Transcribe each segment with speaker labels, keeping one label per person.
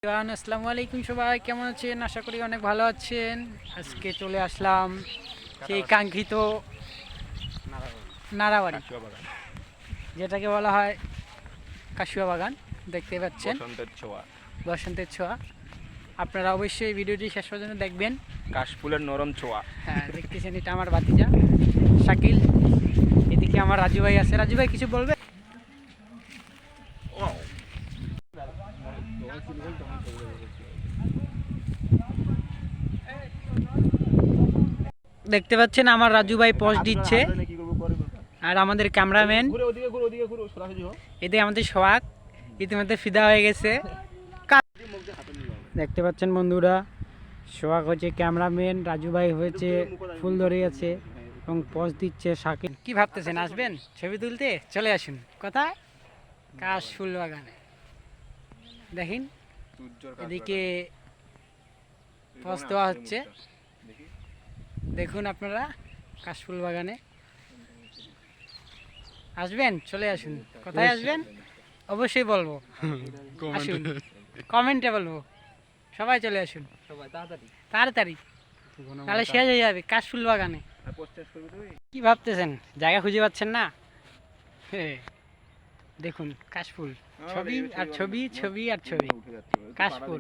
Speaker 1: আসসালামু আলাইকুম, সবাই কেমন আছেন? আশা করি অনেক ভালো আছেন। আজকে চলে আসলাম সেই কাঙ্ক্ষিত নারাবাড়ি, যেটাকে বলা হয় কাশুয়া বাগান। দেখতে পাচ্ছেন বসন্তের ছোঁয়া। আপনারা অবশ্যই ভিডিওটি শেষ পর্যন্ত দেখবেন।
Speaker 2: কাশফুলের নরম ছোঁয়া।
Speaker 1: হ্যাঁ, দেখতেছেন এটা আমার ভাতিজা শাকিল, এদিকে আমার রাজু ভাই আছে। রাজু ভাই কিছু বলবে? দেখতে পাচ্ছেন আমার রাজু ভাই পোস্ট দিচ্ছে, আর আমাদের ক্যামেরাম্যান এতে আমাদের সোহাগ ইতিমধ্যে ফিদা হয়ে গেছে। দেখতে পাচ্ছেন বন্ধুরা, সোহাগ হচ্ছে ক্যামেরাম্যান, রাজু ভাই হয়েছে ফুল ধরে আছে এবং পোস্ট দিচ্ছে শাকিল। কি ভাবতেছেন, আসবেন ছবি তুলতে? চলে আসুন। কোথায়? কাশফুল বাগানে। দেখেন এদিকে পোস্ট দেওয়া হচ্ছে, দেখুন আপনারা কাশফুল বাগানে। আসবেন, চলে আসুন। কোথায় আসবেন অবশ্যই বলবো, আসুন, কমেন্টে বলবো। সবাই চলে আসুন, তাড়াতাড়ি, তাহলে শেষ হয়ে যাবে কাশফুল বাগানে। কি ভাবতেছেন, জায়গা খুঁজে পাচ্ছেন না? দেখুন কাশফুল, ছবি আর ছবি, ছবি আর ছবি, কাশফুল।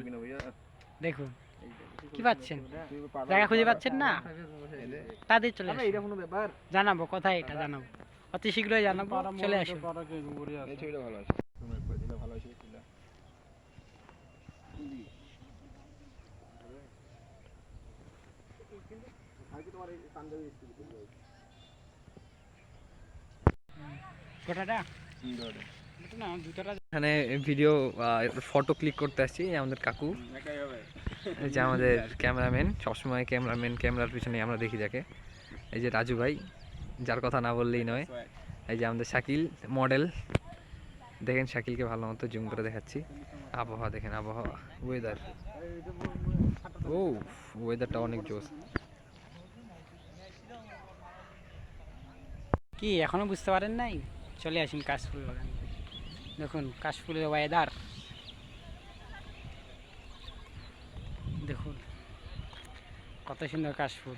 Speaker 1: দেখুন কি পাচ্ছেন, জায়গা খুঁজে পাচ্ছেন না? তাদের চলে আসুন, জানাবো কোথায়, এটা জানাবো, অতি শীঘ্রই জানাবো। চলে আসুন।
Speaker 3: এখানে ভিডিও ফটো ক্লিক করতে আসছি। আমাদের কাকু, এই যে আমাদের ক্যামেরাম্যান, সবসময় ক্যামেরার পিছনে আমরা দেখি যাকে, এই যে রাজু ভাই, যার কথা না বললেই নয়। এই যে আমাদের শাকিল মডেল, দেখেন শাকিলকে ভালো মতো জুম করে দেখাচ্ছি। আবহাওয়া দেখেন, আবহাওয়া, ওয়েদার, ও ওয়েদারটা অনেক জোস।
Speaker 1: কি এখনো বুঝতে পারেন নাই? চলে আসুন কাশফুল বাগান। দেখুন কাশফুলের ওয়েদার, দেখুন কত সুন্দর কাশফুল।